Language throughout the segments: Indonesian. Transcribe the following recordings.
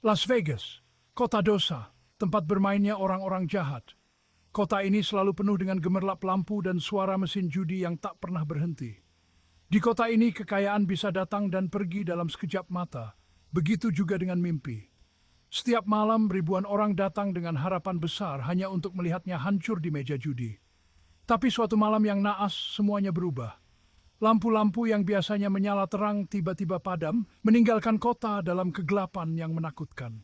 Las Vegas, kota dosa, tempat bermainnya orang-orang jahat. Kota ini selalu penuh dengan gemerlap lampu dan suara mesin judi yang tak pernah berhenti. Di kota ini kekayaan bisa datang dan pergi dalam sekejap mata. Begitu juga dengan mimpi. Setiap malam ribuan orang datang dengan harapan besar hanya untuk melihatnya hancur di meja judi. Tapi suatu malam yang naas semuanya berubah. Lampu-lampu yang biasanya menyala terang tiba-tiba padam, meninggalkan kota dalam kegelapan yang menakutkan.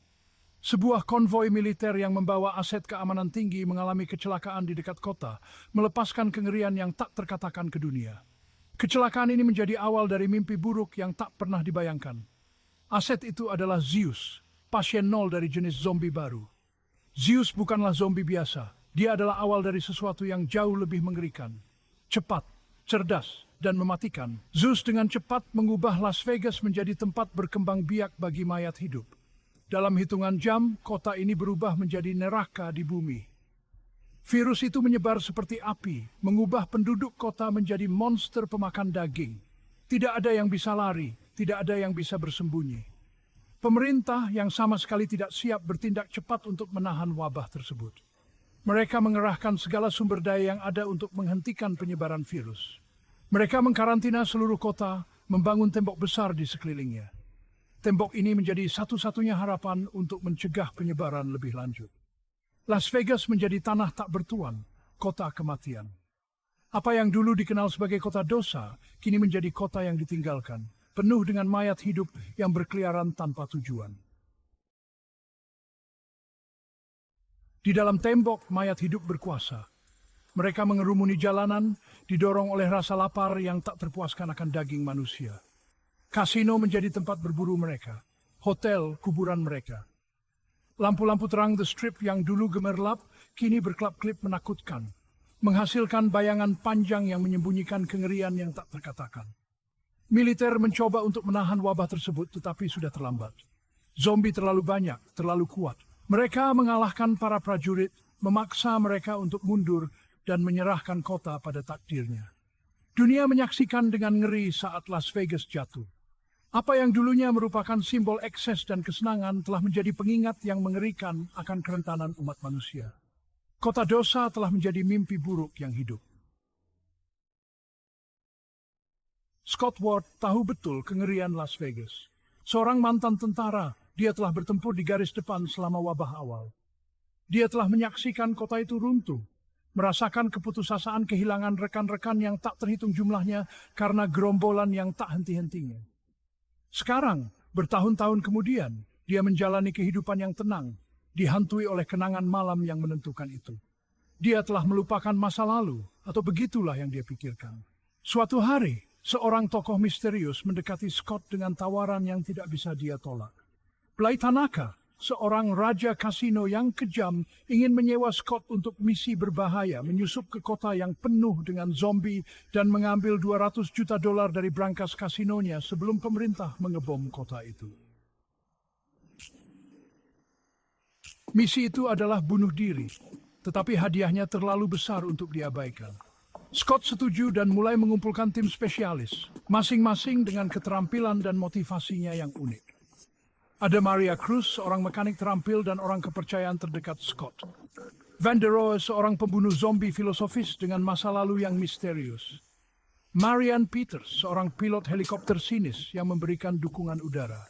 Sebuah konvoi militer yang membawa aset keamanan tinggi mengalami kecelakaan di dekat kota, melepaskan kengerian yang tak terkatakan ke dunia. Kecelakaan ini menjadi awal dari mimpi buruk yang tak pernah dibayangkan. Aset itu adalah Zeus, pasien nol dari jenis zombie baru. Zeus bukanlah zombie biasa, dia adalah awal dari sesuatu yang jauh lebih mengerikan. Cepat, cerdas, dan mematikan, Zeus dengan cepat mengubah Las Vegas menjadi tempat berkembang biak bagi mayat hidup. Dalam hitungan jam, kota ini berubah menjadi neraka di bumi. Virus itu menyebar seperti api, mengubah penduduk kota menjadi monster pemakan daging. Tidak ada yang bisa lari, tidak ada yang bisa bersembunyi. Pemerintah yang sama sekali tidak siap bertindak cepat untuk menahan wabah tersebut. Mereka mengerahkan segala sumber daya yang ada untuk menghentikan penyebaran virus. Mereka mengkarantina seluruh kota, membangun tembok besar di sekelilingnya. Tembok ini menjadi satu-satunya harapan untuk mencegah penyebaran lebih lanjut. Las Vegas menjadi tanah tak bertuan, kota kematian. Apa yang dulu dikenal sebagai kota dosa, kini menjadi kota yang ditinggalkan, penuh dengan mayat hidup yang berkeliaran tanpa tujuan. Di dalam tembok, mayat hidup berkuasa. Mereka mengerumuni jalanan, didorong oleh rasa lapar yang tak terpuaskan akan daging manusia. Kasino menjadi tempat berburu mereka, hotel kuburan mereka. Lampu-lampu terang The Strip yang dulu gemerlap, kini berkelap-kelip menakutkan, menghasilkan bayangan panjang yang menyembunyikan kengerian yang tak terkatakan. Militer mencoba untuk menahan wabah tersebut, tetapi sudah terlambat. Zombie terlalu banyak, terlalu kuat. Mereka mengalahkan para prajurit, memaksa mereka untuk mundur dan menyerahkan kota pada takdirnya. Dunia menyaksikan dengan ngeri saat Las Vegas jatuh. Apa yang dulunya merupakan simbol ekses dan kesenangan telah menjadi pengingat yang mengerikan akan kerentanan umat manusia. Kota dosa telah menjadi mimpi buruk yang hidup. Scott Ward tahu betul kengerian Las Vegas. Seorang mantan tentara, dia telah bertempur di garis depan selama wabah awal. Dia telah menyaksikan kota itu runtuh, merasakan keputusasaan kehilangan rekan-rekan yang tak terhitung jumlahnya karena gerombolan yang tak henti-hentinya. Sekarang, bertahun-tahun kemudian, dia menjalani kehidupan yang tenang, dihantui oleh kenangan malam yang menentukan itu. Dia telah melupakan masa lalu, atau begitulah yang dia pikirkan. Suatu hari, seorang tokoh misterius mendekati Scott dengan tawaran yang tidak bisa dia tolak. Bly Tanaka, seorang raja kasino yang kejam, ingin menyewa Scott untuk misi berbahaya menyusup ke kota yang penuh dengan zombie dan mengambil $200 juta dari brankas kasinonya sebelum pemerintah mengebom kota itu. Misi itu adalah bunuh diri, tetapi hadiahnya terlalu besar untuk diabaikan. Scott setuju dan mulai mengumpulkan tim spesialis, masing-masing dengan keterampilan dan motivasinya yang unik. Ada Maria Cruz, seorang mekanik terampil dan orang kepercayaan terdekat Scott. Van der Rohe, seorang pembunuh zombie filosofis dengan masa lalu yang misterius. Marianne Peters, seorang pilot helikopter sinis yang memberikan dukungan udara.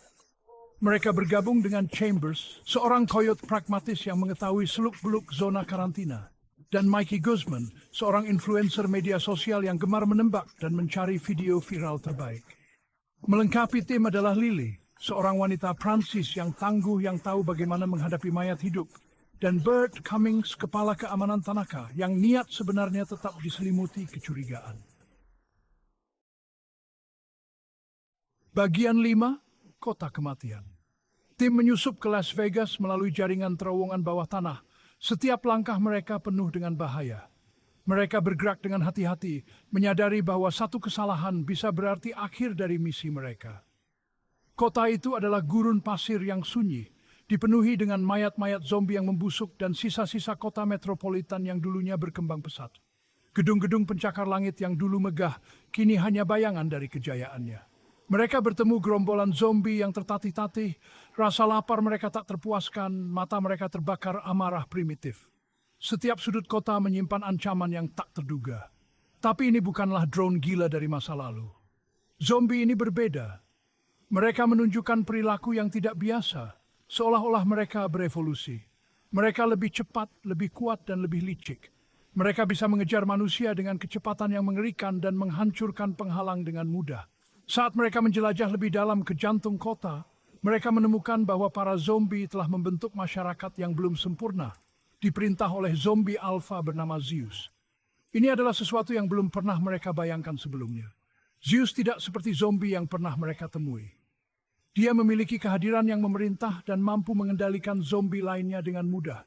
Mereka bergabung dengan Chambers, seorang koyot pragmatis yang mengetahui seluk-beluk zona karantina. Dan Mikey Guzman, seorang influencer media sosial yang gemar menembak dan mencari video viral terbaik. Melengkapi tim adalah Lily, seorang wanita Prancis yang tangguh yang tahu bagaimana menghadapi mayat hidup. Dan Bert Cummings, kepala keamanan Tanaka, yang niat sebenarnya tetap diselimuti kecurigaan. Bagian 5, Kota Kematian. Tim menyusup ke Las Vegas melalui jaringan terowongan bawah tanah. Setiap langkah mereka penuh dengan bahaya. Mereka bergerak dengan hati-hati, menyadari bahwa satu kesalahan bisa berarti akhir dari misi mereka. Kota itu adalah gurun pasir yang sunyi, dipenuhi dengan mayat-mayat zombie yang membusuk dan sisa-sisa kota metropolitan yang dulunya berkembang pesat. Gedung-gedung pencakar langit yang dulu megah, kini hanya bayangan dari kejayaannya. Mereka bertemu gerombolan zombie yang tertatih-tatih, rasa lapar mereka tak terpuaskan, mata mereka terbakar amarah primitif. Setiap sudut kota menyimpan ancaman yang tak terduga. Tapi ini bukanlah drone gila dari masa lalu. Zombie ini berbeda. Mereka menunjukkan perilaku yang tidak biasa, seolah-olah mereka berevolusi. Mereka lebih cepat, lebih kuat, dan lebih licik. Mereka bisa mengejar manusia dengan kecepatan yang mengerikan dan menghancurkan penghalang dengan mudah. Saat mereka menjelajah lebih dalam ke jantung kota, mereka menemukan bahwa para zombie telah membentuk masyarakat yang belum sempurna, diperintah oleh zombie alfa bernama Zeus. Ini adalah sesuatu yang belum pernah mereka bayangkan sebelumnya. Zeus tidak seperti zombie yang pernah mereka temui. Dia memiliki kehadiran yang memerintah dan mampu mengendalikan zombie lainnya dengan mudah.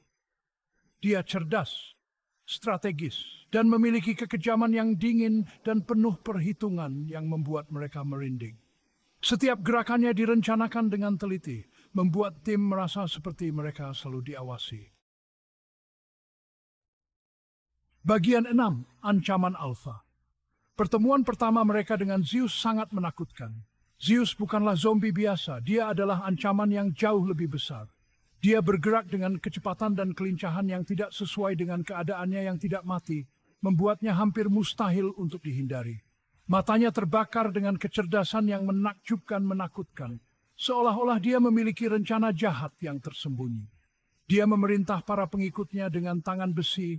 Dia cerdas, strategis, dan memiliki kekejaman yang dingin dan penuh perhitungan yang membuat mereka merinding. Setiap gerakannya direncanakan dengan teliti, membuat tim merasa seperti mereka selalu diawasi. Bagian 6. Ancaman Alpha. Pertemuan pertama mereka dengan Zeus sangat menakutkan. Zeus bukanlah zombie biasa, dia adalah ancaman yang jauh lebih besar. Dia bergerak dengan kecepatan dan kelincahan yang tidak sesuai dengan keadaannya yang tidak mati, membuatnya hampir mustahil untuk dihindari. Matanya terbakar dengan kecerdasan yang menakjubkan menakutkan, seolah-olah dia memiliki rencana jahat yang tersembunyi. Dia memerintah para pengikutnya dengan tangan besi,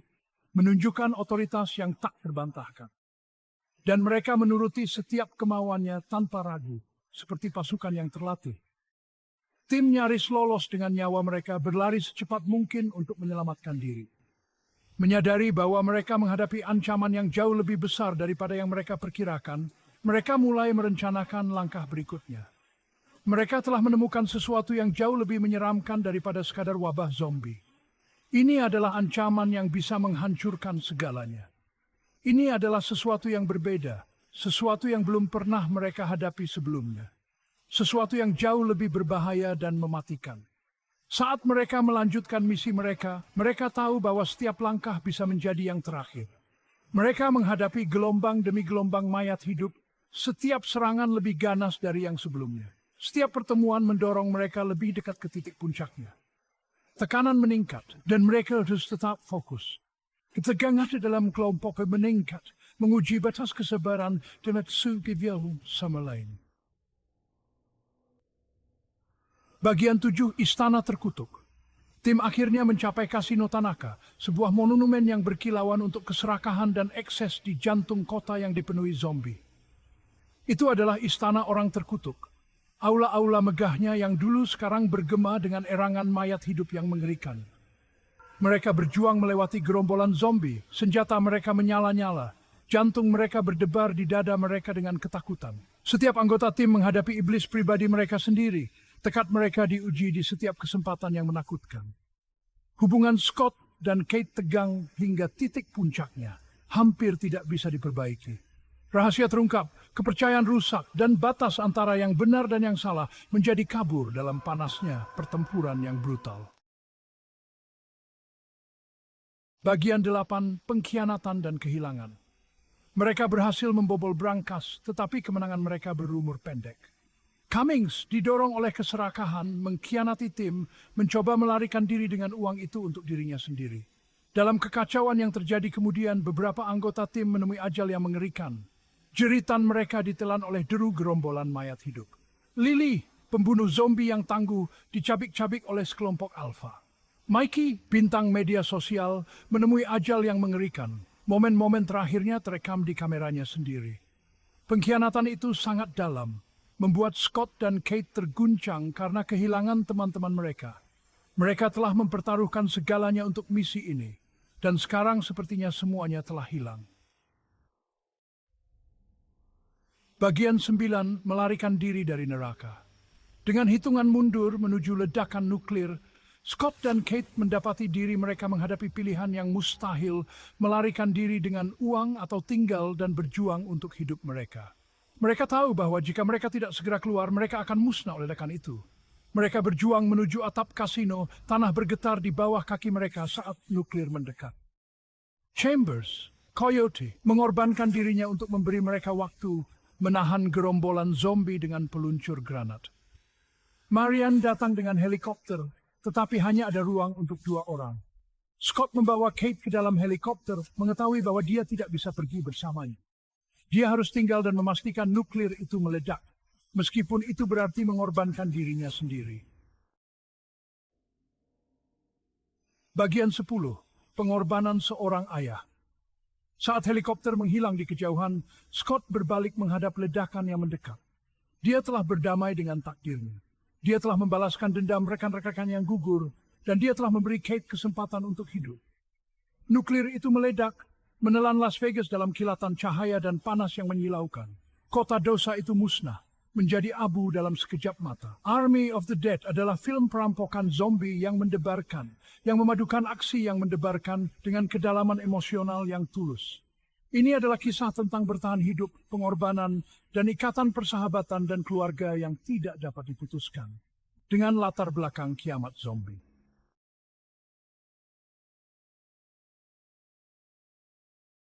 menunjukkan otoritas yang tak terbantahkan. Dan mereka menuruti setiap kemauannya tanpa ragu, seperti pasukan yang terlatih. Tim nyaris lolos dengan nyawa mereka berlari secepat mungkin untuk menyelamatkan diri. Menyadari bahwa mereka menghadapi ancaman yang jauh lebih besar daripada yang mereka perkirakan, mereka mulai merencanakan langkah berikutnya. Mereka telah menemukan sesuatu yang jauh lebih menyeramkan daripada sekadar wabah zombie. Ini adalah ancaman yang bisa menghancurkan segalanya. Ini adalah sesuatu yang berbeda, sesuatu yang belum pernah mereka hadapi sebelumnya. Sesuatu yang jauh lebih berbahaya dan mematikan. Saat mereka melanjutkan misi mereka, mereka tahu bahwa setiap langkah bisa menjadi yang terakhir. Mereka menghadapi gelombang demi gelombang mayat hidup, setiap serangan lebih ganas dari yang sebelumnya. Setiap pertemuan mendorong mereka lebih dekat ke titik puncaknya. Tekanan meningkat, dan mereka harus tetap fokus. Ketegangan di dalam kelompok meningkat, menguji batas kesabaran dan sugivil sama lain. Bagian 7. Istana Terkutuk. Tim akhirnya mencapai Kasino Tanaka, sebuah monumen yang berkilauan untuk keserakahan dan ekses di jantung kota yang dipenuhi zombie. Itu adalah istana orang terkutuk. Aula-aula megahnya yang dulu sekarang bergema dengan erangan mayat hidup yang mengerikan. Mereka berjuang melewati gerombolan zombie, senjata mereka menyala-nyala, jantung mereka berdebar di dada mereka dengan ketakutan. Setiap anggota tim menghadapi iblis pribadi mereka sendiri. Tekad mereka diuji di setiap kesempatan yang menakutkan. Hubungan Scott dan Kate tegang hingga titik puncaknya, hampir tidak bisa diperbaiki. Rahasia terungkap, kepercayaan rusak, dan batas antara yang benar dan yang salah menjadi kabur dalam panasnya pertempuran yang brutal. Bagian 8. Pengkhianatan dan kehilangan. Mereka berhasil membobol brankas, tetapi kemenangan mereka berumur pendek. Cummings didorong oleh keserakahan, mengkhianati tim, mencoba melarikan diri dengan uang itu untuk dirinya sendiri. Dalam kekacauan yang terjadi kemudian, beberapa anggota tim menemui ajal yang mengerikan. Jeritan mereka ditelan oleh deru gerombolan mayat hidup. Lily, pembunuh zombie yang tangguh, dicabik-cabik oleh sekelompok alfa. Mikey, bintang media sosial, menemui ajal yang mengerikan. Momen-momen terakhirnya terekam di kameranya sendiri. Pengkhianatan itu sangat dalam, membuat Scott dan Kate terguncang karena kehilangan teman-teman mereka. Mereka telah mempertaruhkan segalanya untuk misi ini, dan sekarang sepertinya semuanya telah hilang. Bagian 9. Melarikan diri dari neraka. Dengan hitungan mundur menuju ledakan nuklir, Scott dan Kate mendapati diri mereka menghadapi pilihan yang mustahil, melarikan diri dengan uang atau tinggal dan berjuang untuk hidup mereka. Mereka tahu bahwa jika mereka tidak segera keluar, mereka akan musnah oleh ledakan itu. Mereka berjuang menuju atap kasino, tanah bergetar di bawah kaki mereka saat nuklir mendekat. Chambers, Coyote, mengorbankan dirinya untuk memberi mereka waktu, menahan gerombolan zombie dengan peluncur granat. Marian datang dengan helikopter, tetapi hanya ada ruang untuk 2 orang. Scott membawa Kate ke dalam helikopter, mengetahui bahwa dia tidak bisa pergi bersamanya. Dia harus tinggal dan memastikan nuklir itu meledak, meskipun itu berarti mengorbankan dirinya sendiri. Bagian 10. Pengorbanan seorang ayah. Saat helikopter menghilang di kejauhan, Scott berbalik menghadap ledakan yang mendekat. Dia telah berdamai dengan takdirnya. Dia telah membalaskan dendam rekan-rekan yang gugur, dan dia telah memberi Kate kesempatan untuk hidup. Nuklir itu meledak, menelan Las Vegas dalam kilatan cahaya dan panas yang menyilaukan. Kota dosa itu musnah, menjadi abu dalam sekejap mata. Army of the Dead adalah film perampokan zombie yang mendebarkan, yang memadukan aksi yang mendebarkan dengan kedalaman emosional yang tulus. Ini adalah kisah tentang bertahan hidup, pengorbanan, dan ikatan persahabatan dan keluarga yang tidak dapat diputuskan. Dengan latar belakang kiamat zombie.